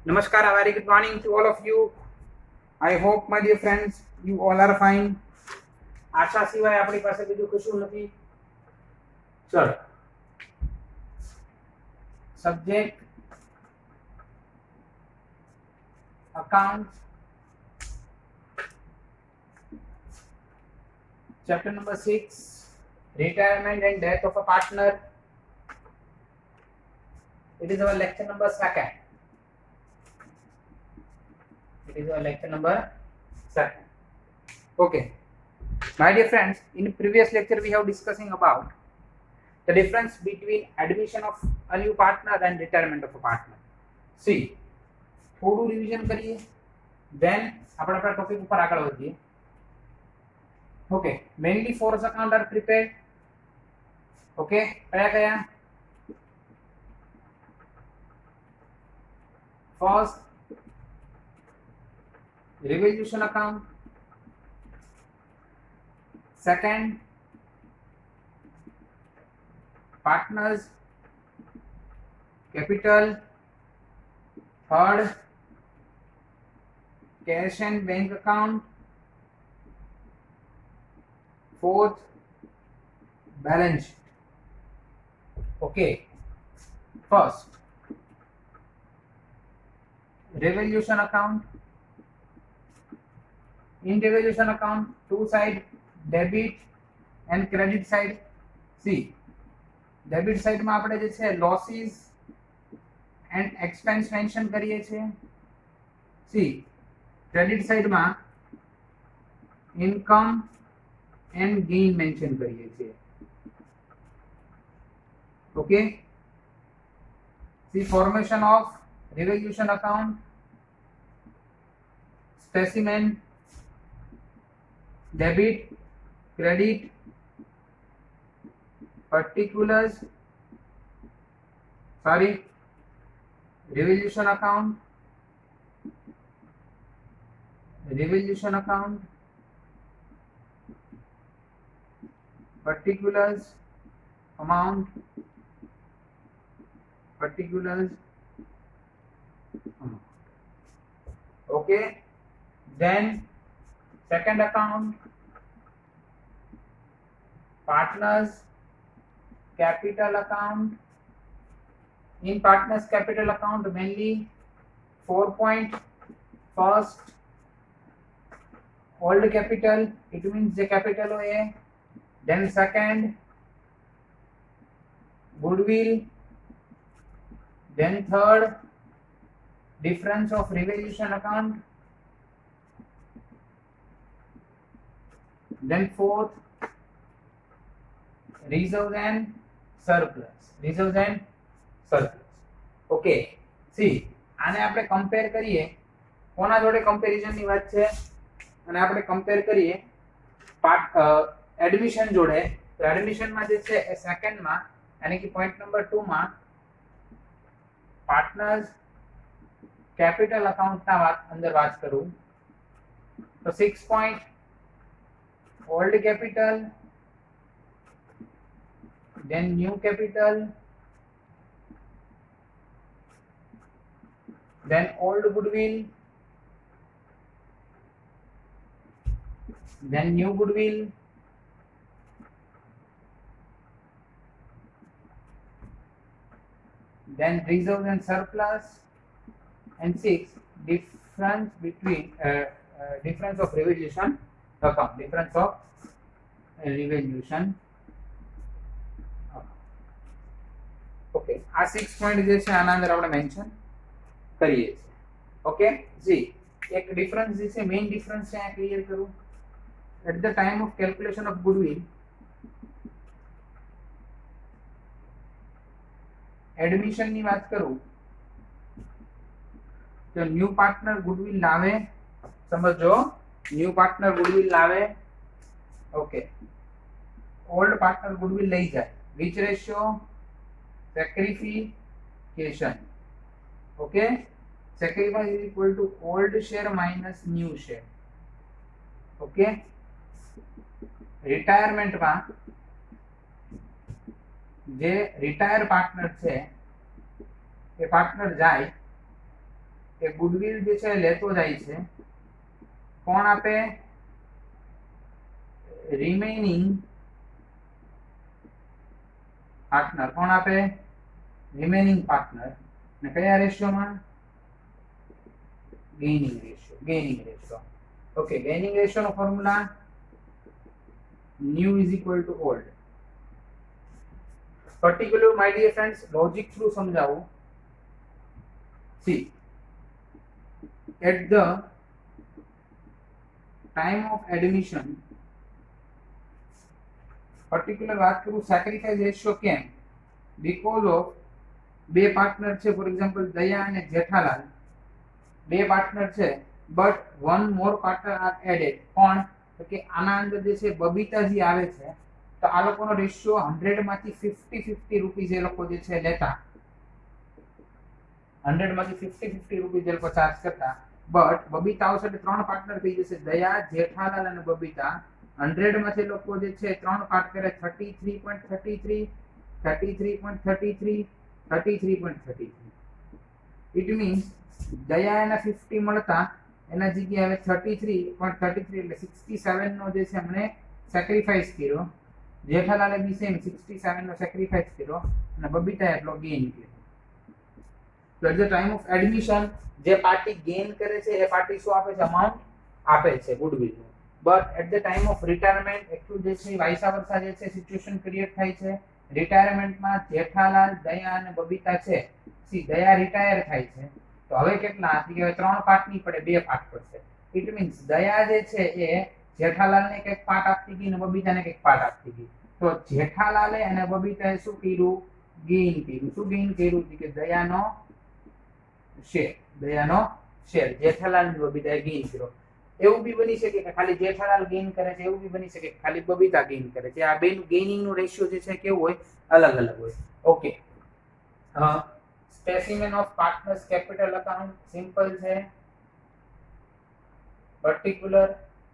Namaskar, a very good morning to all of you. I hope, my dear friends, you all are fine. આશા સિવાય આપણી પાસે બીજું કશું નથી. ચલો, subject accounts, chapter number 6, retirement and death of a partner. It is our lecture number 2nd. It is our lecture number 2nd. Okay, my dear friends, in previous lecture we have discussing about the difference between admission of a new partner and retirement of a partner. See, થોડું revision કરીએ, then આપણે આપણા topic ઉપર આગળ વધીએ. Okay, mainly force account are prepared. Okay, કયા first, revaluation account. Second, partners capital. Third, cash and bank account. Fourth, balance sheet. Okay, first, revaluation account. In revaluation account, two side, debit and credit side. See, debit side માં આપણે જે છે losses and expense mention કરીએ છીએ. See, credit side માં income and gain mention કરીએ છીએ. Okay, see, formation of revaluation account, specimen, debit, credit, particulars, revaluation account, particulars, amount, okay. Then second account, partners capital account. In partners capital account, mainly 4 point. First, old capital, it means the capital OA. Then second, goodwill. Then third, difference of revaluation account. Then fourth, reserves and surplus. Okay, see, આને આપણે compare કરીએ. કોના જોડે comparison ની વાત છે? અને આપણે કમ્પેર કરીએ એડમિશન જોડે. તો એડમિશન માં જે છે એ સેકન્ડ માં, यानी कि पॉइंट नंबर 2 માં पार्टनर्स कैपिटल अकाउंट ना अंदर बात करूं तो 6 point old capital, then new capital, then old goodwill, then new goodwill, then reserves and surplus, and 6, difference between difference of revaluation account. Okay, आ 6 पॉइंट जे છે આના અંદર આપણે મેન્શન કરીએ છીએ. ઓકે, જી એક ડિફરન્સ જે છે, મેઇન ડિફરન્સ છે આ ક્લિયર કરું. At the time of calculation of goodwill, admission ની વાત કરું તો ન્યू પાર્ટનર ગુડવિલ લાવે. સમજો, ન્યू પાર્ટનર ગુડવિલ લાવે. ઓકે, ઓલ્ડ પાર્ટનર ગુડવિલ લઈ જાય. Which ratio? sacrification. Okay, sacrifice is equal to old share minus new share. Okay, retirement માં જે રિટાયર પાર્ટનર છે એ પાર્ટનર જાય એ ગુડવિલ જે છે લેતો જાય છે, કોણ આપે? Remaining partner. કોણ આપે? Remaining partner. ને કયા રેશિયોમાં? Gaining ratio. Gaining ratio. Okay, gaining ratio નો formula new is equal to old. Particular my dear friends, logic through સમજાવું. See, at the time of admission, particular વાત કરું sacrifice ratio કેમ? because of બે partner છે, for example Daya અને જેઠાલાલ, બે partner છે, but one more partner are added. કોણ? તો કે આના અંદર જે છે બબીતાજી આવે છે, તો આ લોકોનો રેશિયો 100 માંથી 50 રૂપીસ એ લોકો જે છે લેતા, 100 માંથી 50 રૂપીસ એ લોકો ચાર્જ કરતા. બટ બબીતા આવશે એટલે ત્રણ પાર્ટનર થઈ જશે, દયા, જેઠાલાલ અને બબીતા. 100 માંથી લોકો જે છે ત્રણ પાર્ટ કરે, 33.33, 33.33, 33.33. ઇટ મીન્સ દયા એના 50 મળતા, એના જગ્યાએ હવે 33.33 એટલે 67 નો જે છે એમણે સેક્રિફાઈસ કર્યો. જેઠાલાલે બી સેમ 67 નો સેક્રિફાઈસ કર્યો અને બબીતા એટલો ગેઇન કર્યો. તો at the time of admission જે પાર્ટી ગેઇન કરે છે એ પાર્ટી શું આપે છે? અમાઉન્ટ આપે છે goodwill. But at the time of retirement એકલું જે છે વાઇસા વર્સા જે છે સિચ્યુએશન ક્રિએટ થાય છે. રિટાયરમેન્ટમાં જેઠાલાલ, દયા અને બબીતા છે, સી દયા રિટાયર થાય છે, તો હવે કેટલા? કે ત્રણ પાર્ટ નહીં પડે, બે પાર્ટ પડશે. ઇટ મીન્સ દયા જે છે એ જેઠાલાલને કંઈક પાર્ટ આપતી ગઈ અને બબીતાને કંઈક પાર્ટ આપતી ગઈ. તો જેઠાલાલે અને બબીતાએ શું કર્યું? ગેઇન કર્યું. શું ગેઇન કર્યું? કે દયાનો શેર. દયાનો શેર જેઠાલાલ અને બબીતાએ ગેઇન કર્યો. એવું બી બની શકે કે ખાલી જેઠાલાલ ગેઇન કરે છે, એવું બી બની શકે કે ખાલી બબીતા ગેઇન કરે છે. આ બેનું ગેઇનિંગ નો રેશિયો જે છે કેવું હોય? અલગ અલગ હોય. Okay, specimen of partners capital account simple છે. Particular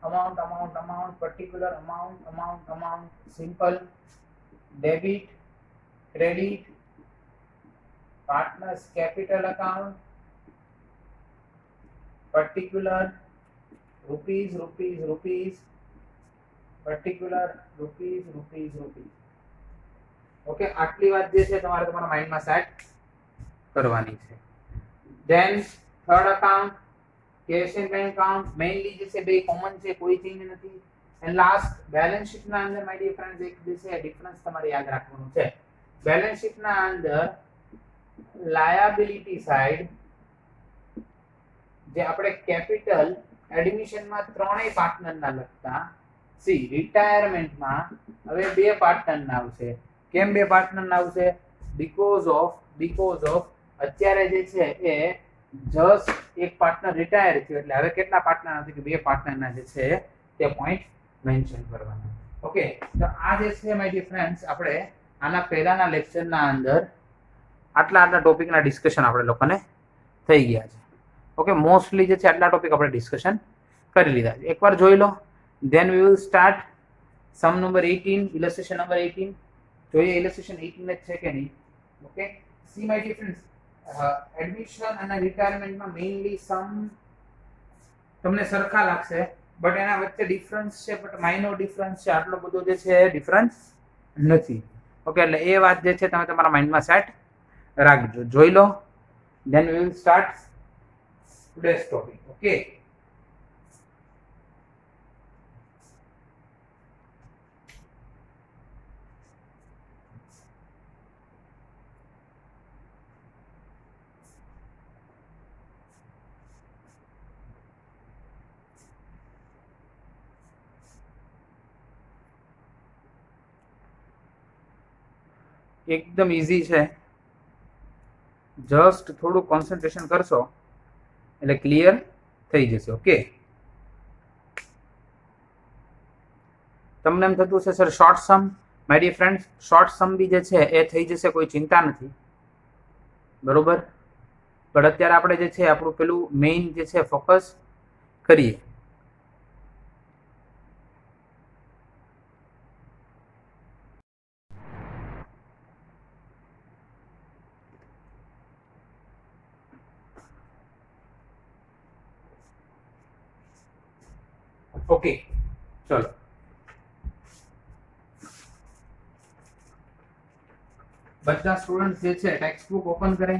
amount, amount, amount, particular amount, amount, amount, simple. Debit, credit, partners capital account, particular, rupees, rupees, rupees, particular, rupees, rupees, rupees. Okay, આટલી વાત જે છે તમારે તમારા માઇન્ડમાં સેટ કરવાની છે. Than third account, cache and bank account. Mainly જે છે બે કોમન છે, કોઈ ચેન્જ નથી. એન્ડ લાસ્ટ બેલેન્સ શીટ ના અંદર માય ડિયર ફ્રેન્ડ્સ એક જે છે ડિફરન્સ તમારે યાદ રાખવાનું છે. બેલેન્સ શીટ ના અંદર લાયબિલિટી સાઈડ જે આપણે કેપિટલ એડમિશનમાં ત્રણેય પાર્ટનર ના લખતા, સી રિટાયરમેન્ટમાં હવે બે પાર્ટનર ના આવશે. કેમ બે પાર્ટનર ના આવશે? બીકોઝ ઓફ અત્યારે જે છે એ જસ્ટ એક પાર્ટનર રિટાયર થયો એટલે હવે કેટલા પાર્ટનર નથી કે બે પાર્ટનર ના જે છે તે પોઈન્ટ મેન્શન કરવાના. ઓકે, તો આ જે છે માય ડિયર ફ્રેન્ડ્સ આપણે આના પહેલાના લેક્ચરના અંદર આટલા ટોપિકના ડિસ્કશન આપણે લોકોને થઈ ગયા છે. ઓકે, મોસ્ટલી જે છે આટલા ટોપિક આપણે ડિસ્કશન કરી લીધા છે. એકવાર જોઈ લો. Then we will start sum number 18, illustration number 18. જોઈએ ઇલસ્ટ્રેશન 18 જ છે કે નહીં. Okay, see my dear friends, admission અને રિટાયરમેન્ટમાં મેઇનલી સમ તમને સરખા લાગશે, બટ એના વચ્ચે ડિફરન્સ છે, બટ માઇનોર ડિફરન્સ છે. આટલો બધો જે છે ડિફરન્સ નથી. ઓકે, એટલે એ વાત જે છે તમે તમારા માઇન્ડમાં સેટ રાખજો. જોઈ લો. Then we will start today's topic. Okay, એકદમ ઈઝી છે. જસ્ટ થોડું કોન્સન્ટ્રેશન કરશો એટલે ક્લિયર થઈ જશે. ઓકે, તમને એમ થતું છે sir short sum, my dear friends short sum B જે છે એ થઈ જશે, કોઈ ચિંતા નથી. બરોબર, પણ અત્યારે આપણે જે છે આપણું પેલું મેઇન જે છે ફોકસ કરીએ. ओके चलो બધા સ્ટુડન્ટ જે છે ટેક્સ્ટ બુક ઓપન કરે.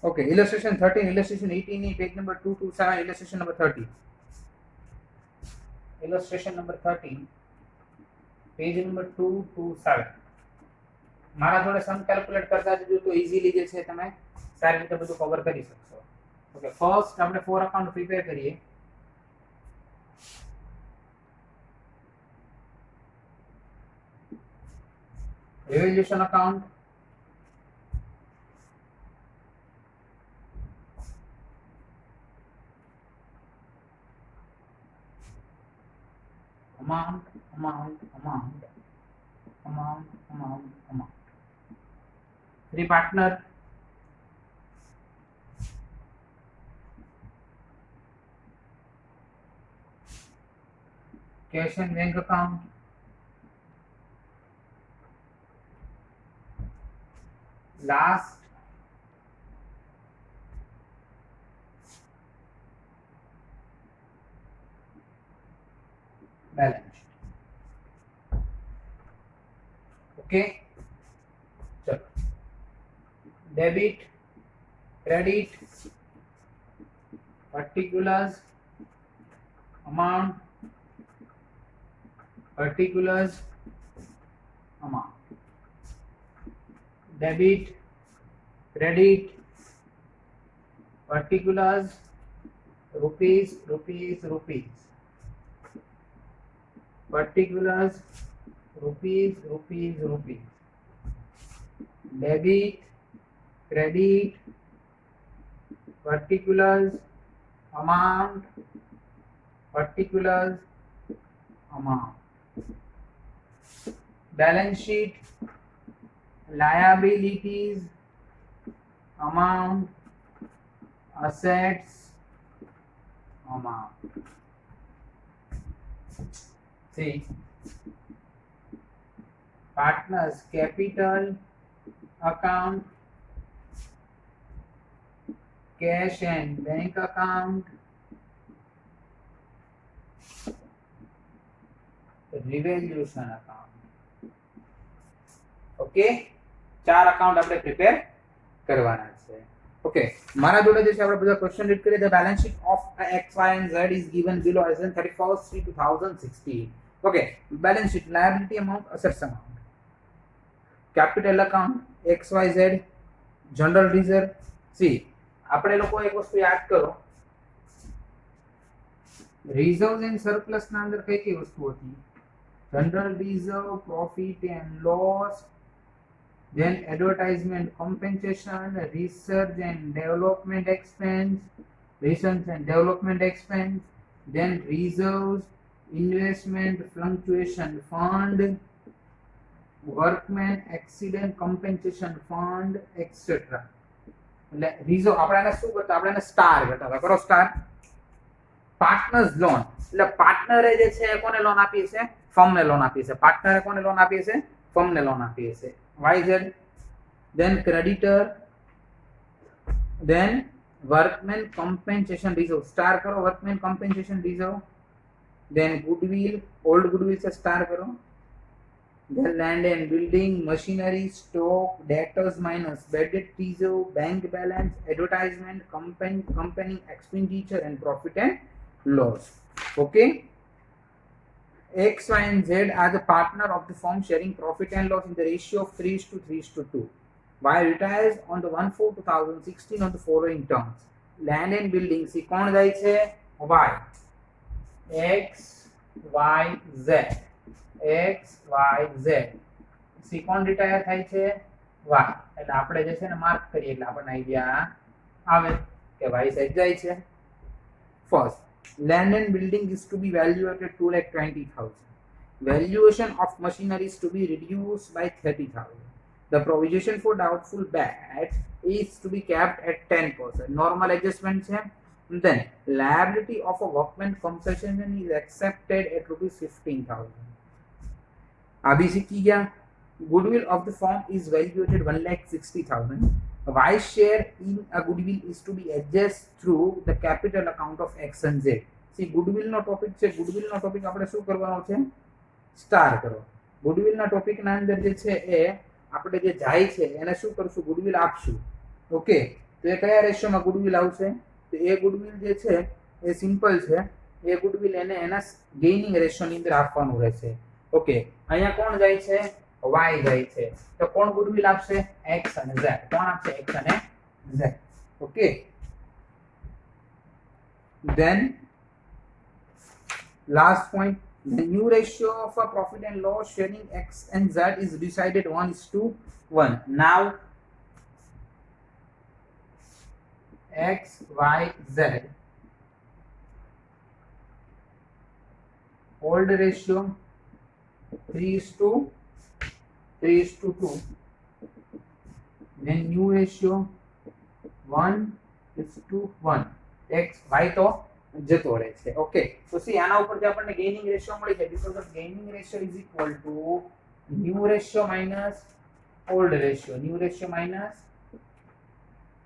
Okay, illustration 13, illustration 18, page number 227, illustration number 30. Illustration number 13, page number 227. મારા જોડે સમ કેલ્ક્યુલેટ કરતા જજો તો ઈઝીલી જે છે તમે સારી રીતે બધું કવર કરી શકશો. ઓકે, ફર્સ્ટ આપણે 4 અકાઉન્ટ પ્રિપેર કરીએ. Revaluation account, amount. Three partner, cash and bank account, last balance sheet. Okay, चलो debit, credit, particulars, amount, particulars, amount, debit, credit, particulars, rupees, particulars, rupees, debit, credit, particulars, amount, particulars, amount, balance sheet, liabilities, amount, assets, amount. See, partners capital account, cash and bank account, revaluation account. Okay, 4 account આપણે prepare કરવાના છે. Okay, મારા જોડે જે છે આપણે બધા question read કરીએ. The balance sheet of x y and z is given below as in 31/3/2016. Okay, balance sheet, liability amount, assets amount, capital account, xyz, general reserve. C આપણે લોકો એક વસ્તુ યાદ કરો, રિઝર્વ્સ એન્ડ સરપ્લસ ના અંદર કઈ કઈ વસ્તુ હતી? General reserve, profit and loss, then advertisement compensation, research and development expense, then reserves, investment fluctuation fund, workman accident compensation fund, etc. એટલે રિઝર્વ આપણે એને શું કરતા? આપણે એને સ્ટાર કરતા હતા. કરો સ્ટાર. પાર્ટનર્સ લોન, એટલે પાર્ટનરે જે છે કોને લોન આપી છે? ફર્મને લોન આપી છે. પાર્ટનરે કોને લોન આપી છે? ફર્મને લોન આપી છે. YZ, then creditor, then workman compensation reserve, star करो, workman compensation reserve, then goodwill, old goodwill से star करो, then land and building, machinery, stock, debtors minus bad debt reserve, bank balance, advertisement, company expenditure and profit and loss. Okay, X, Y and Z are the partner of the firm sharing profit and loss in the ratio of 3:3:2. Y retires on the 1/4/2016 on the following terms. Land and building, see કોણ જાય છે? Y. X, Y, Z. X, Y, Z. see કોણ retire થાય છે? Y. એટલે આપણે જે છે ને માર્ક કરીએ એટલે આપણને આઈડિયા આવે કે Y સાઈડ જાય છે. First Land and building is to be valued at 2,20,000. Valuation of machinery is to be reduced by 30,000. The provision for doubtful debts is to be capped at 10%. Normal adjustment है. Then liability of a workman compensation is accepted at rupees 15,000. अभी सीखी गया. Goodwill of the firm is valued at 1,60,000. Vice share in a goodwill is to be adjusted through the capital account of X and Z. See, goodwill નો topic છે. goodwill નો topic આપણે શું કરવાનો છે? સ્ટાર કરો. goodwill ના topic ના અંદર જે છે એ આપણે જે જાય છે એને શું કરશું? goodwill આપશું. ઓકે, તો એ કયા રેશિયોમાં goodwill આવશે? તો એ goodwill જે છે એ સિમ્પલ છે. એ goodwill એને એના ગેઇનિંગ રેશિયોની અંદર આપવાનું રહેશે. ઓકે, અહીંયા કોણ જાય છે? y જાય છે. તો કોણ goodwill આપશે? x અને z. કોણ આપશે? x અને z. Okay, then last point, the new ratio of a profit and loss sharing x and z is decided 1:1. Now x, y, z old ratio 3:2, then new ratio 1:1. x y તો જતો રહે છે. Okay, તો C આના ઉપરથી આપણને gaining ratio મળી છે. Because of gaining ratio is equal to new ratio minus old ratio. New ratio minus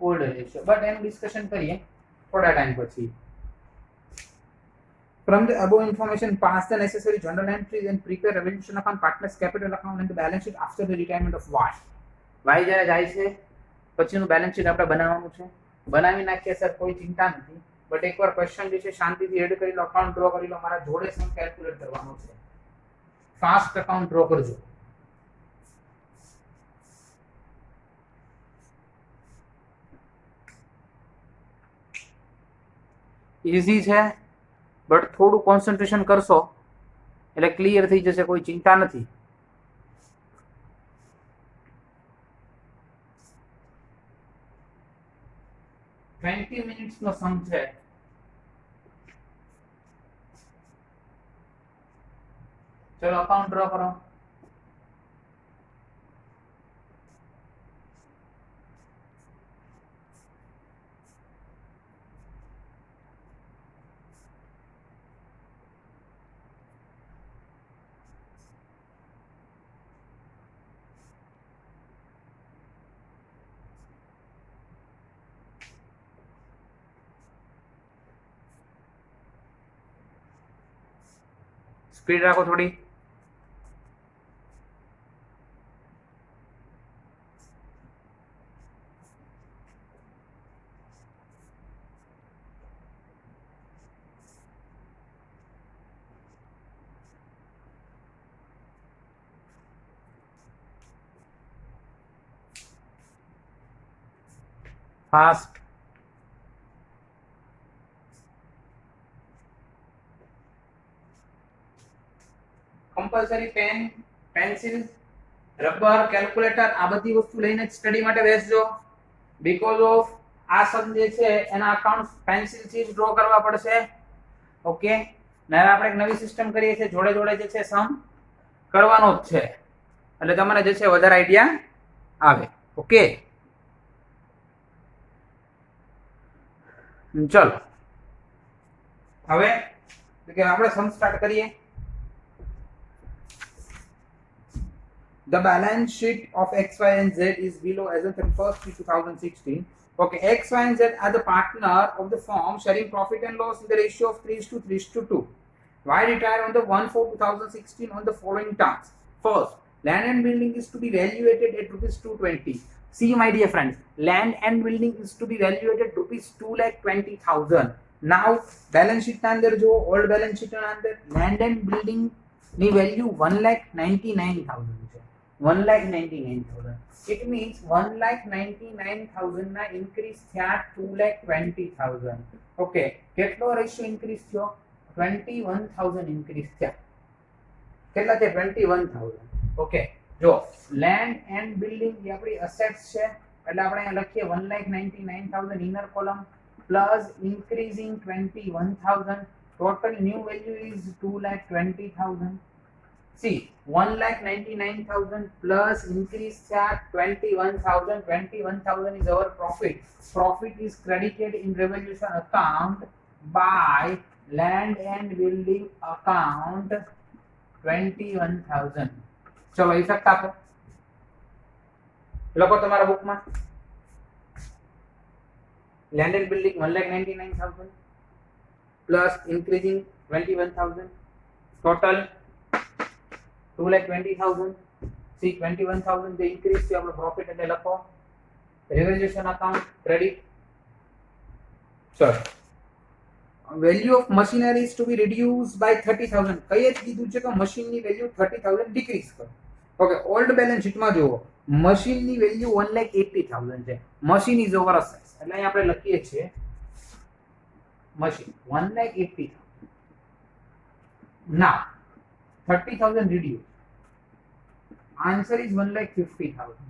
old ratio. But એનું ડિસ્કશન કરીએ થોડા ટાઈમ પછી. From the above information, pass the necessary journal entries and prepare revaluation account, partners capital account and the balance sheet after the retirement of Y. Y જ્યારે જાય છે પછીનું balance sheet આપણે બનાવવાનું છે. બનાવી નાખીએ સર, કોઈ ચિંતા નથી. બટ એકવાર ક્વેશ્ચન જે છે શાંતિથી એડ કરી લો, અકાઉન્ટ ડ્રો કરી લો. મારા જોડે સમ કેલ્ક્યુલેટ કરવાનો છે. ફાસ્ટ અકાઉન્ટ ડ્રો કરજો. ઈઝી છે, બટ થોડું કોન્સન્ટ્રેશન કરશો એટલે ક્લિયર થઈ જશે. કોઈ ચિંતા નથી. મિનિટ્સ નો સમ છે. ચલો અકાઉન્ટ ડ્રો કરો. સ્પીડ રાખો થોડી. Fast. Compulsory pen, pencil, rubber, calculator આ બધી વસ્તુ લઈને સ્ટડી માટે બેસજો. બીકોઝ ઓફ આ સમ જે છે એના અકાઉન્ટ પેન્સિલ થી જ ડ્રો કરવા પડશે. ઓકે, ને આપણે એક નવી સિસ્ટમ કરીએ છીએ. જોડે જોડે જે છે સમ કરવાનો જ છે એટલે તમને જે છે વધારે આઈડિયા આવે. ઓકે, ચલો હવે આપણે સમ સ્ટાર્ટ કરીએ. The balance sheet of X, Y, and Z is below as of 31st, 2016. Okay, X, Y, and Z are the partner of the firm sharing profit and loss in the ratio of 3:2. Y retire on the 1/4/2016 on the following terms. First, land and building is to be valuated at rupees 220. See, my dear friends, land and building is to be valuated at rupees 2,20,000. Now, balance sheet ના અંદર જો old balance sheet ના અંદર land and building ની value 1,99,000 છે. 1,99,000. It means 1,99,000 ના increase થયા 2,20,000. Okay, કેટલો રેશિયો ઇન્ક્રીઝ થયો? 21,000 ઇન્ક્રીઝ થયા. કેટલા છે? 21,000. ઓકે, જો લેન્ડ એન્ડ બિલ્ડિંગ એ આપણી અસેટ્સ છે એટલે આપણે અહીંયા લખીએ 1,99,000 inner column plus increasing 21,000. Total new value is 2,20,000. See, 1,99,000 plus increase at 21,000. 21,000 is our profit. Profit is credited in revaluation account by land and building account 21,000. चलो effect आपो लखो तुम्हारा book में land and building 1,99,000 plus increasing 21,000 total 2,20,000. See 21,000 the increase your profit and लखो revaluation account credit. Sir, value of machinery is to be reduced by 30,000. કઈ જ કીધું છે કે machine ની વેલ્યુ 30,000 ડિક્રીઝ કરો. ઓકે, ઓલ્ડ બેલેન્સ શીટ માં જુઓ machine ની વેલ્યુ 1,80,000 છે. મશીન ઇઝ ઓવર સાઇઝ એટલે અહીં આપણે લખીએ છીએ machine 1,80,000. Now 30,000 reduced. Answer is 1,50,000.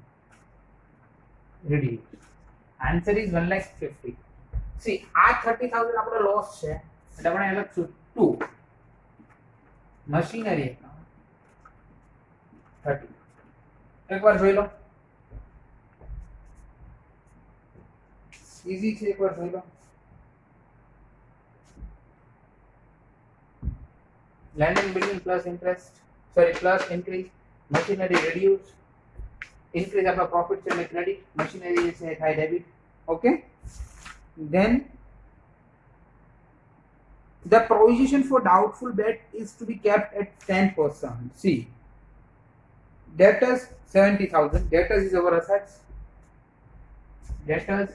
Reduced. Answer is 1,50,000. See, આ 30,000 આપણો લોસ છે એટલે આપણે લખશું 2 મશીનરી એકાઉન્ટ 30. એકવાર જોઈ લો, ઈઝી છે, એકવાર જોઈ લો. Land and building plus interest, sorry, plus increase, machinery reduce, increase आपका profit से में credit, machinery से થાય debit. Okay, then the provision for doubtful debt is to be kept at 10%. See, debtors 70,000. Debtors is our assets. Debtors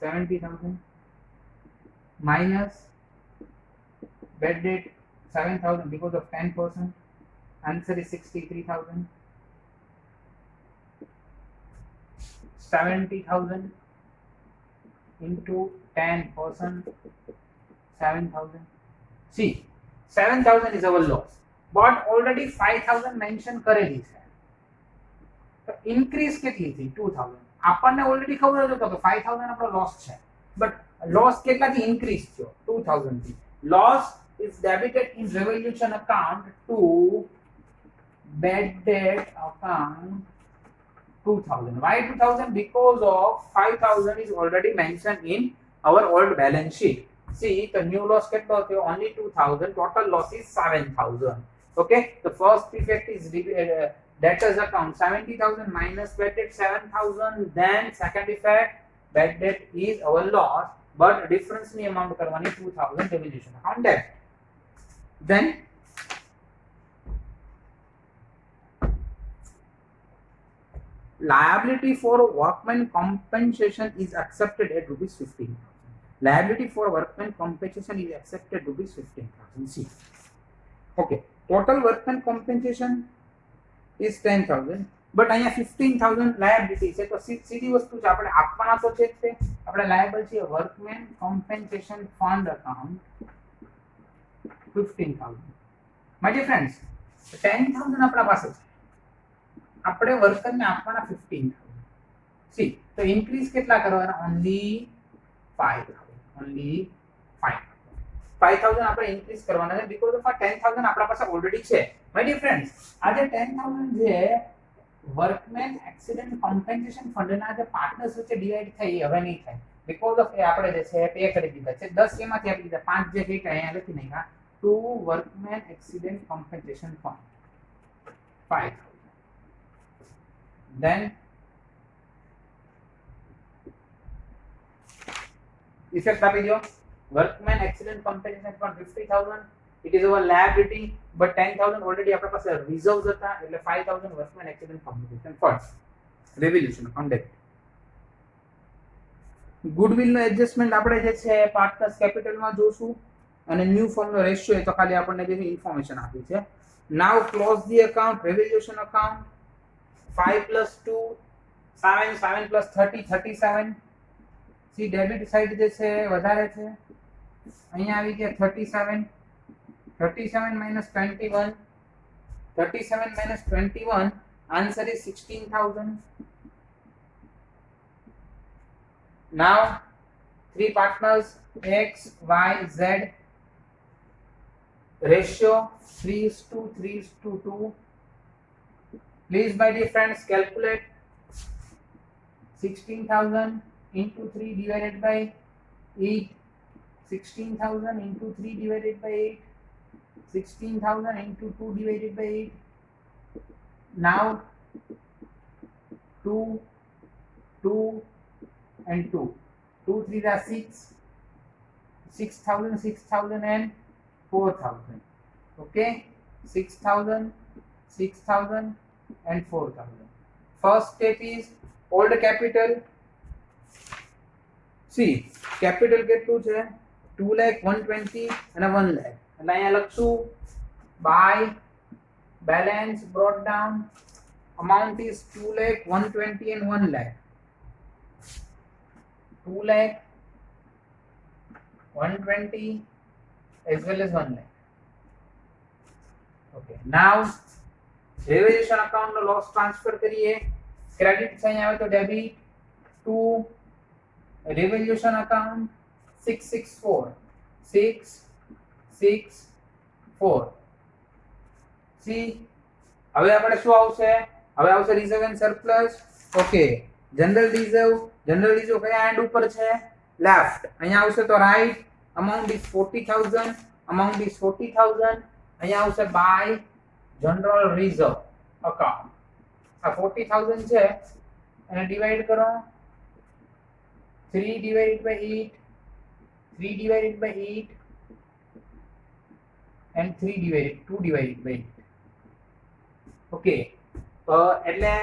70,000 minus bad debt 7,000 because of 10%. Answer is 63,000. 70,000 into 10%, 7,000. See, 7,000 is our loss, but already 5,000 mention કરેલી છે. તો increase કેટલી થઈ? 2,000. આપણને already ખબર હતો કે 5,000 આપણો લોસ છે, બટ લોસ કેટલાથી ઇન્ક્રીઝ થયો? 2,000 થી. Loss is debited in revaluation account to bad debt account 2,000. Why 2,000? Because of 5,000 is already mentioned in our old balance sheet. See, the new loss ketlo thyo? Only 2,000. Total loss is 7,000. Okay, the first effect is debtors account 70,000 minus bad debt 7,000. Then second effect, bad debt is our loss, but difference ni amount karwani 2,000 revaluation account debt. Then liability for workman compensation is accepted at rupees 15,000. Liability for workman compensation is accepted rupees 15,000. See, okay, total workman compensation is 10,000, but અહીંયા 15,000 liability છે. તો સીધી વસ્તુ છે, આપણે આપવાના તો છે તે આપણે લાયબલ છે workman compensation fund account 15,000. My dear friends, 10,000 આપણા પાસે છે, આપણે વર્કરને આપવાના 15,000. સી, તો ઇન્ક્રીઝ કેટલા કરવાના? ઓન્લી 5,000. ઓન્લી 5,000 આપણે ઇન્ક્રીઝ કરવાના છે બીકોઝ ઓફ આ 10,000 આપણા પાસે ઓલરેડી છે. માય ડિયર ફ્રેન્ડ્સ, આ જે 10,000 છે વર્કમેન એક્સિડન્ટ કોમ્પેન્સેશન ફંડના જે પાર્ટનર્સ વચ્ચે ડિવાઈડ થઈ હવે નહીં થાય બીકોઝ ઓફ એ આપણે જે છે પે કરી દીધા છે. 10 એમાંથી આપી દીધા, 5 જે કઈ અહીંયા લખી નાખ્યા to workman accident compensation fund 5,000. Then effect આપી દો. Workman accident compensation fund 50,000. It is our liability, but 10,000 already આપણા પાસે reserves હતા એટલે 5,000 workman accident compensation fund revaluation account debt. goodwill નો એડજસ્ટમેન્ટ આપણે જે છે પાર્ટનર્સ કેપિટલ માં જોશું અને ન્યુ ફોર્મ નો રેશિયો એ તો ખાલી આપણને જે ઇન્ફોર્મેશન આપી છે. Now close the account, revaluation account 5 plus 2 7, 7 plus 30 37. C debit side જે છે વધારે છે, અહીંયા આવી ગયા 37. 37 minus 21, 37 minus 21, answer is 16,000. Now 3 partners X, Y, Z. Ratio 3:2. Please, my dear friends, calculate 16,000 into 3 divided by 8. 16,000 into 3 divided by 8. 16,000 into 2 divided by 8. Now 2, 2 and 2. 2 3 are 6. 6,000, 6,000 and 4,000. Okay, 6,000, 6,000 and 4,000. First step is old capital. See, capital કેટલું છે 2,120,000 અને 1,00,000. એટલે અહીંયા લખશું by balance brought down amount is 2,120,000 and 1,00,000. 2,120,000 as well as 1,00,000. Okay, now revaluation account no loss transfer કરીએ. Credit અહીંયા આવે તો debit to revaluation account 664. 664. See, હવે આપણે શું આવશે? હવે આવશે reserve and surplus. Okay, general reserve કયા એન્ડ ઉપર છે? લેફ્ટ. અહીંયા આવશે તો રાઈટ. Amount is 40,000. અહીંયા આવશે બાય જનરલ રિઝર્વ અકાઉન્ટ. આ 40,000 છે એને ડિવાઈડ કરો 3 divided by 8, 3 divided by 8 and 2 divided by 8. Okay, એટલે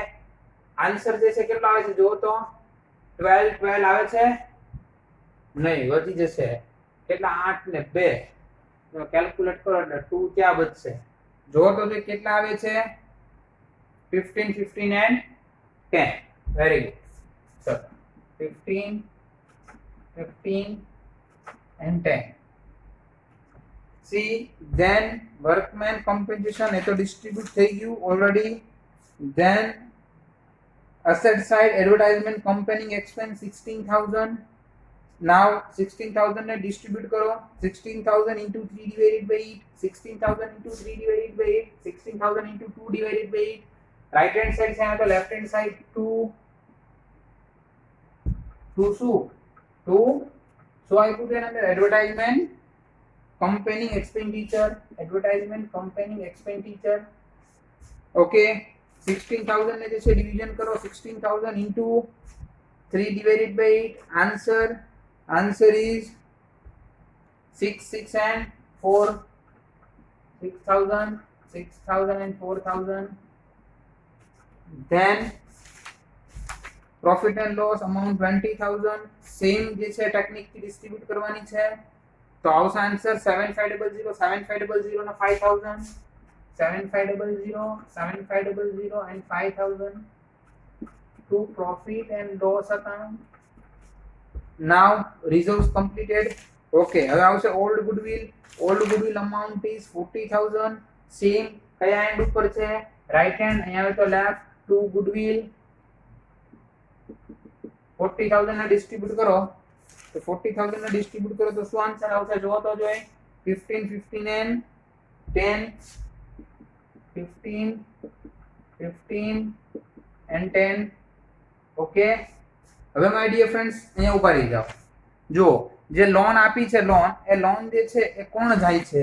આન્સર જે છે કેટલો આવે છે જો તો 12 આવે છે નહીં, વધી જશે કેટલા 8 ને 2 તો કેલ્ક્યુલેટ કરો એટલે 2 ક્યાં બચશે જો તો તે કેટલા આવે છે 15 and 10. Very good. ચલો 15 and 10. See, then workman compensation એ તો distribute થઈ ગયું already. Then asset side advertisement company expense 16,000. Now 16,000 ને distribute કરો 16,000 into 3 divided by 8. 16,000 into 3 divided by 8. 16,000 into 2 divided by 8. right hand side છે તો left hand side 2 શું so I put another advertisement company expenditure. Okay, 16,000 ને જે છે division કરો 16,000 into 3 divided by 8. answer is 6 and 4. 6,000 and 4,000. then profit and loss amount 20,000. Same જે છે technique થી ડિસ્ટ્રીબ્યુટ કરવાની છે તો આવશે આન્સર 7500 અને 5000. 7500 and 5000 to profit and loss account. now reserves completed. okay, હવે આવશે old goodwill amount is 40,000. Same કયા એન્ડ ઉપર છે રાઈટ હેન્ડ, અહીંયા આવે તો લેફ્ટ to goodwill 40,000 ને ડિસ્ટ્રીબ્યુટ કરો તો 40,000 ને ડિસ્ટ્રીબ્યુટ કરો તો શું આન્સર આવશે જો તો જોઈ 15 and 10. 15 and 10. ઓકે, હવે માય ડિયર ફ્રેન્ડ્સ અહીંયા ઉભા રહી જાઓ. જો જે લોન આપી છે એ લોન જે છે એ કોણ જાય છે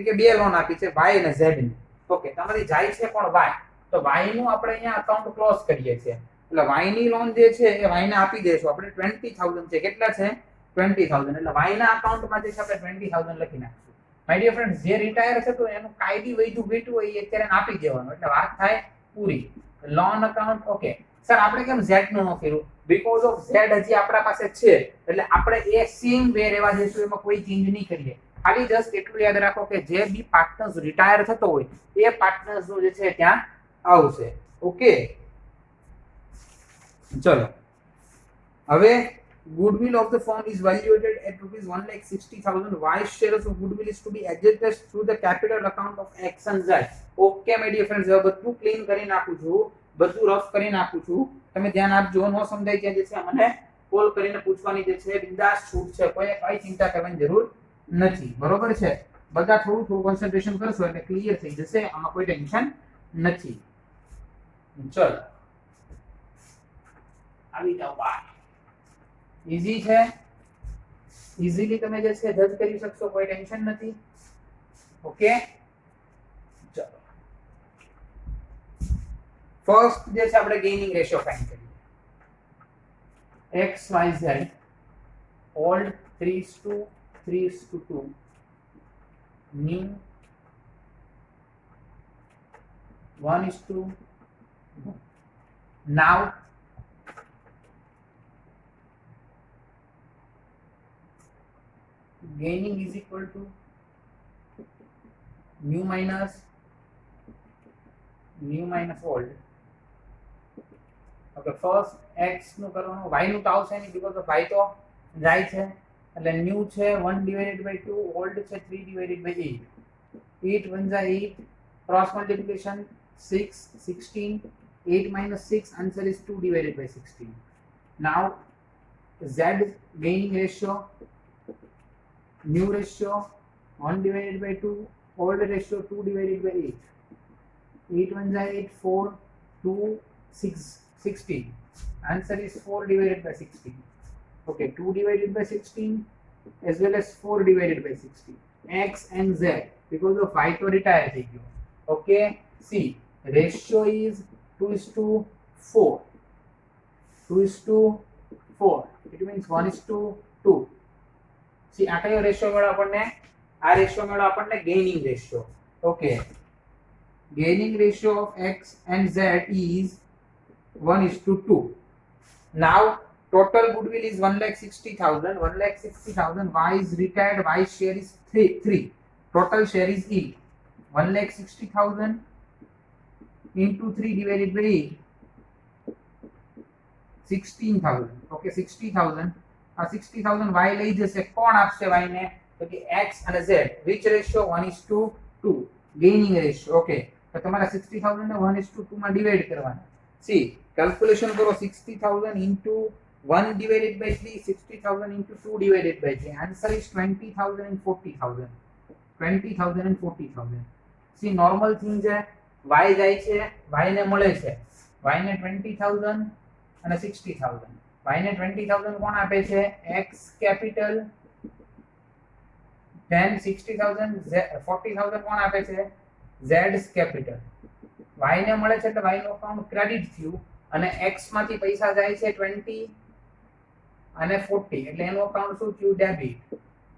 કે બે લોન આપી છે y અને z ની. ઓકે, તમારી જાય છે કોણ y, તો y નું આપણે અહીંયા અકાઉન્ટ ક્લોઝ કરીએ છીએ એટલે y ની લોન જે છે એ y ને આપી દેશું આપણે 20,000 છે. કેટલા છે 20,000 એટલે y ના અકાઉન્ટમાં જે છે આપણે 20,000 લખી નાખશું. માય ડિયર ફ્રેન્ડ્સ જે રિટાયર છે તો એનું કાયદી વૈધું ઘટ્યું હોય એ અત્યારે આપી દેવાનું એટલે વાત થાય પૂરી. Loan account. ઓકે સર, આપણે કેમ z નું ન કર્યું? બીકોઝ ઓફ z હજી આપણા પાસે છે એટલે આપણે એ સેમ વે રહેવા દઈશું, એમાં કોઈ ચેન્જ નહીં કરીએ. ખાલી જસ્ટ એટલું યાદ રાખો કે જે બી પાર્ટનર્સ રિટાયર થતો હોય એ પાર્ટનર્સ નું જે છે ત્યાં આવશે. ઓકે, ચલો હવે goodwill of the firm is valuated at rupees 1,60,000. Y shares of goodwill is to be adjusted through the capital account of X and Z. Okay my dear friends, હવે બધું ક્લીન કરી નાખું છું, બધું રફ કરી નાખું છું, તમે ધ્યાન આપજો. નો સમજાય ત્યાં જે છે મને કોલ કરીને પૂછવાની જે છે બિંદાસ છૂટ છે, કોઈ કઈ ચિંતા કરવાની જરૂર નથી, બરોબર છે? બધા થોડું થોડું કોન્સન્ટ્રેશન કરશો એટલે ક્લિયર થઈ જશે, આમાં કોઈ ટેન્શન નથી. ચલો આવી જાવ બહાર. ઈઝી છે, ઈઝીલી તમે જે છે જજ કરી શકશો, કોઈ ટેન્શન નથી. ઓકે ચલો ફર્સ્ટ જે છે આપણે ગેઇનિંગ રેશિયો ફાઇન્ડ કરીએ. x y z old 3:2 new 1:1. Now gaining is equal to new minus old. Okay, first x નું કરવાનું, y નું તો આવશે નહીં because of y તો જાય છે, એટલે new છે 1/2, old છે 3/8. 8 1 जा 8, cross multiplication 6 16, 8 minus 6, answer is 2/16. Now z gaining ratio, new ratio 1/2, old ratio 2/8. 8 1 जा 8, 4 2 6 16, answer is 4/16. Okay, 2/16 as well as 4/16. X and z because of y to retire થઈ ગયો. Okay, see ratio is 2:4. 2:4, it means 1:2. see આ કયો ratio મળ્યો આપણને? આ ratio મળ્યો આપણને gaining ratio. Okay, gaining ratio of x and z is 1:2. Now total goodwill is 1,60,000. 1,60,000. Y is retired. Y share is 3. Total share is E. 1,60,000 into 3/8. 16,000. Okay, 60,000. 60,000 Y લઈ જશે, કોણ આપશે y ને? તો કે x અને z. which ratio? 1:2. gaining ratio. Okay, તો તમારે 60,000 ને 1:2 માં ડિવાઇડ કરવાના. see calculation કરો, 60,000 into 1/3, 60,000 into 2/3. answer is 20,000 and 40,000. 20,000 and 40,000. see normal thing છે, y જાય છે, y ને મળે છે, y ને 20,000 અને 60,000. y ને 20,000 કોણ આપે છે? x capital. then 60,000 40,000 કોણ આપે છે? z capital. y ને મળે છે એટલે y નું અકાઉન્ટ ક્રેડિટ થયું અને x માંથી પૈસા જાય છે 20 અને 40 એટલે એનું અકાઉન્ટ શું થયું? ડેબિટ.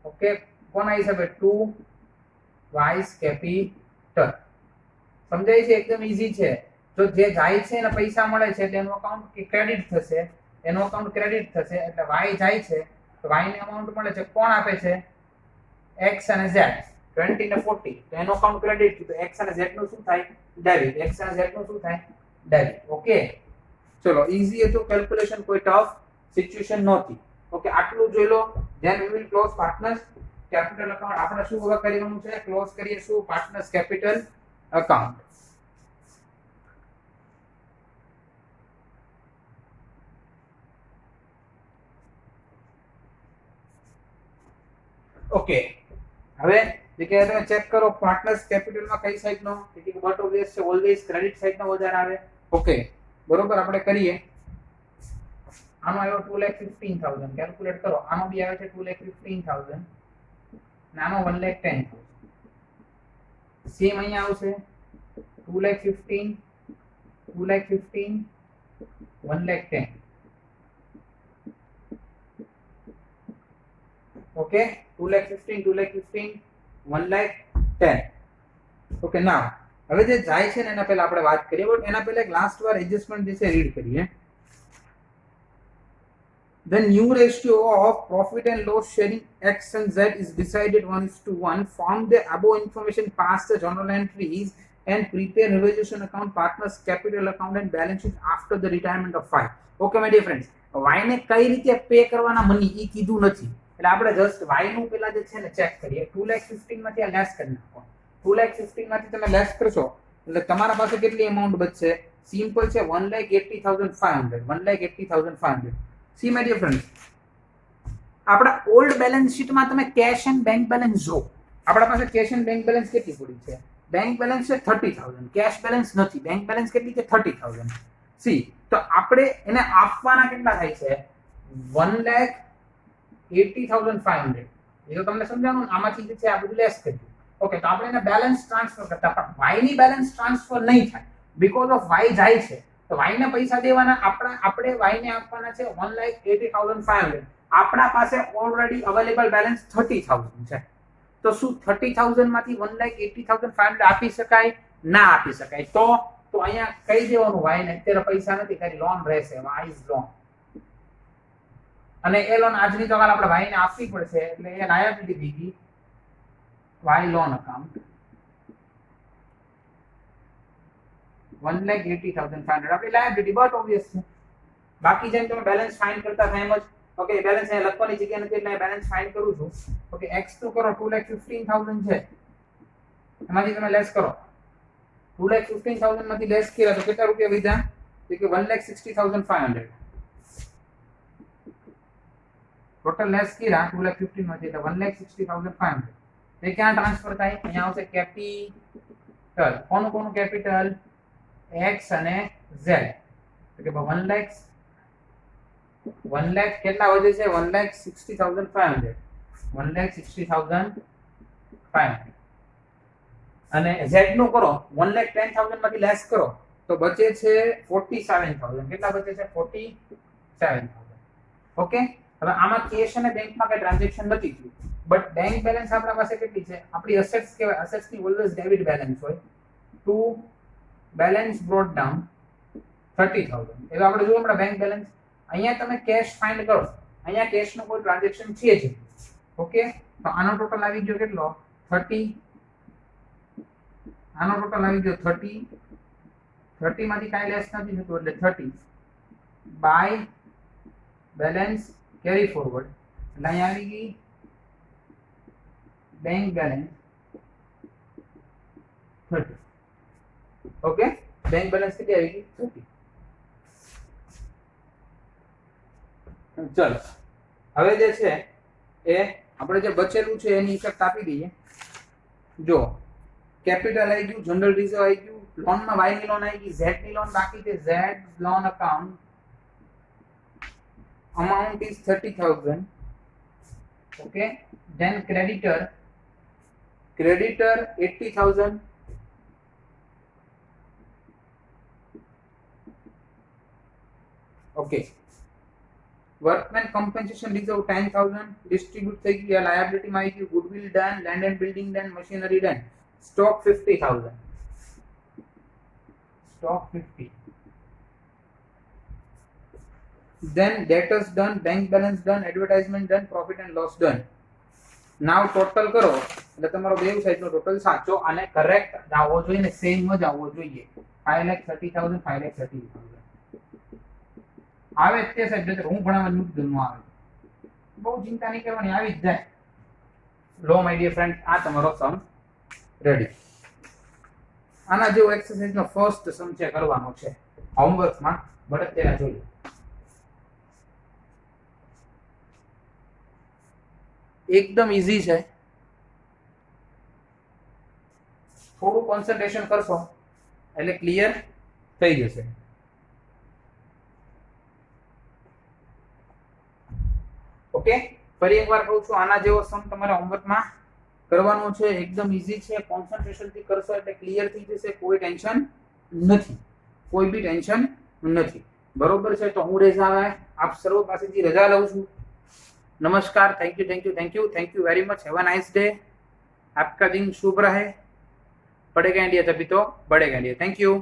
ઓકે, કોના હિસાબે? 2 y capital. સમજાય છે? એકદમ ઈઝી છે. જો જે જાય છે ને પૈસા મળે છે એટલે એનું અકાઉન્ટ ક્રેડિટ થશે, એનું અકાઉન્ટ ક્રેડિટ થશે એટલે y જાય છે તો y ને અમાઉન્ટ મળે છે, કોણ આપે છે? x અને z. 20 ને 40 તો એનો અકાઉન્ટ ક્રેડિટ થયું તો x અને z નું શું થાય? ડેબિટ. x અને z નું શું થાય? ડેબિટ. ઓકે ચલો, ઈઝી હતું કેલ્ક્યુલેશન, કોઈ ટફ સિચ્યુએશન નહોતી. ઓકે, આટલું જોઈ લો. Then we will close partners capital account. આપણે શું હવે કરવાનું છે? ક્લોઝ કરીએ શું? Partners capital account. ઓકે, હવે જે કે તમે ચેક કરો પાર્ટનર્સ કેપિટલમાં કઈ સાઈડનો કે બટ ઓબ્વિયસ છે, ઓલવેઝ ક્રેડિટ સાઈડનો વધારે આવે. ઓકે બરોબર, આપણે કરીએ. આનો આવ્યો 2,15,000, કેલ્ક્યુલેટ કરો. આનો બી આવે છે 2,15,000, નાનો 1,10,000. સેમ અહીંયા આવશે 2,15,000, 2,15,000, 1,10,000. ઓકે, 2,15,000, 2,15,000, 1,10,000. ઓકે, નાવ હવે જે જાય છે ને એના પહેલા આપણે વાત કરીએ, બટ એના પહેલા એક લાસ્ટ વાર એડજસ્ટમેન્ટ જે છે રીડ કરીએ. The new ratio of profit and loss sharing X and Z is decided 1:1. Form the above information, pass the journal entries and prepare revaluation account, partners capital account and balance sheet after the retirement of Y. Okay my dear friends, Y ને કઈ રીતે pay કરવાના money ઈ કીધું નથી, એટલે આપણે just y નું પેલા જે છે ને ચેક કરીએ. 2,15,000 માંથી આ લેસ કરી નાખો. 2,15,000 માંથી તમે લેસ કરશો એટલે તમારા પાસે કેટલી અમાઉન્ટ બચશે? સિમ્પલ છે 1,80,500. 1,80,500. સી માય ડિયર ફ્રેન્ડ્સ, આપણા ઓલ્ડ બેલેન્સ શીટમાં તમે કેશ એન્ડ બેંક બેલેન્સ જો, આપણા પાસે કેશ એન્ડ બેંક બેલેન્સ કેટલી પડી છે? બેંક બેલેન્સ છે 30,000, કેશ બેલેન્સ નથી. બેંક બેલેન્સ કેટલી છે? 30,000. સી, તો આપણે એને આપવાના કેટલા થાય છે? 1,80,500. એ તો તમને સમજાણું, આમાંથી જે છે આ બધું લેસ કર્યું. ઓકે, તો આપણે એને બેલેન્સ ટ્રાન્સફર કરતા, પણ વાય ની બેલેન્સ ટ્રાન્સફર નહીં થાય બીકોઝ ઓફ વાય જાય છે. તો વાય ને પૈસા દેવાના, આપણે વાય ને આપવાના છે 1,80,500. આપણા પાસે ઓલરેડી અવેલેબલ બેલેન્સ 30,000 છે. તો શું 30,000 માંથી 1,80,500 આપી શકાય? ના આપી શકાય. તો અહીંયા કહી દેવાનું વાય ને અત્યારે પૈસા નથી, તારી લોન રહેશે, વાય ઇઝ લોન. અને એ લોન આજની તો આપણે વાય ને આપવી પડશે, એટલે એ લાયબિલિટી થઈ ગઈ વાય લોન અકાઉન્ટ 1,80,500 આપણી લાયબિલિટી, બટ ઓબ્વિયસ છે. બાકી જેમ તમે બેલેન્સ ફાઇન્ડ કરતા થાય એમ જ. ઓકે, બેલેન્સ અહીંયા લખવાની જગ્યા નથી એટલે બેલેન્સ ફાઇન્ડ કરું છું. ઓકે, x2 કરો 2,15,000 છે, એમાંથી તમે લેસ કરો. 2,15,000 માંથી લેસ કર્યા તો કેટલા રૂપિયા વધ્યા? તો કે 1,60,500. ટોટલ લેસ કર્યા 2,15,000 માંથી એટલે 1,60,500. એ ક્યાં ટ્રાન્સફર થાય? અહીંયા આવશે કેપિટલ. કોનું કેપિટલ? x અને z. એટલે કે 1 લાખ કેટલા વધે છે? 1,60,500. 1,60,500. અને z નું કરો 1,10,000 માંથી લેસ કરો તો બચે છે 47,000. કેટલા બચે છે? 47,000. ઓકે, હવે આમાં કેશ અને બેંકમાં કઈ ટ્રાન્ઝેક્શન નથી થયું, બટ બેંક બેલેન્સ આપણા પાસે કેટલી છે? આપણી અસેટ્સ કહેવાય. અસેટ્સ ની ઓલવેઝ ડેબિટ બેલેન્સ હોય. To balance brought down 30,000. એટલે આપણે જો આપણા બેંક બેલેન્સ, અહીંયા તમે કેશ ફાઇન્ડ કરો, અહીંયા કેશ નો કોઈ ટ્રાન્ઝેક્શન છે જ. ઓકે, તો આનો ટોટલ આવી ગયો કેટલો? 30. આનો ટોટલ આવી ગયો 30. 30 માંથી કાંઈ લેસ નથી થતું એટલે 30 બાય બેલેન્સ કેરી ફોરવર્ડ. એટલે અહીંયા આવી ગઈ bank balance 30. Okay, bank balance કેટલી આવી ગઈ? 30. ચલો, હવે જે છે એ આપણે જે બચેલું છે એની ઇફેક્ટ આપી દઈએ. જો કેપિટલ આવી ગયું, જનરલ રિઝર્વ આવી ગયું, લોનમાં વાય ની લોન આવી ગઈ, ઝેડ ની લોન બાકી છે. Z loan account amount is 30,000. okay, then creditor 80,000. okay, workman compensation reserve 10,000 distribute થઈ ગઈ. liability માં આવી ગયું goodwill done, land and building done, machinery done, stock 50,000. stock 50. then debtors done, bank balance done, advertisement done, profit and loss done. now total કરો એટલે તમારો બેવ સાઈડનો total સાચો અને કરેક્ટ આવવો જોઈએ ને સેમ જ આવવો જોઈએ. 5,30,000 5,30,000 આવે તે સાઈડ એટલે હું ભણાવવાનું મૂકી દઉં આવે. બહુ ચિંતા નહીં કરવાની, આવી જ જાય. લો માય ડિયર ફ્રેન્ડ, આ તમારો સમ રેડી. આના જેવો એક્સરસાઇઝનો ફર્સ્ટ સમ છે કરવાનો છે હોમવર્કમાં, બટ અત્યારે જોઈએ. એકદમ ઈઝી છે, થોડું કોન્સન્ટ્રેશન કરશો એટલે ક્લિયર થઈ જશે. ઓકે, ફરી એકવાર કહું છું, આના જેવો સમ તમારે હોમવર્કમાં કરવાનો છે. એકદમ ઈઝી છે, કોન્સન્ટ્રેશન થી કરશો એટલે ક્લિયર થઈ જશે. કોઈ ટેન્શન નથી, કોઈ બી ટેન્શન નથી. બરોબર છે? તો હું રેઝા આપ સર્વ પાસેથી રજા લઉં છું. नमस्कार, thank you very much. Have a nice day. आपका दिन शुभ रहे. पढ़ेगा इंडिया तभी तो बढ़ेगा इंडिया. Thank you.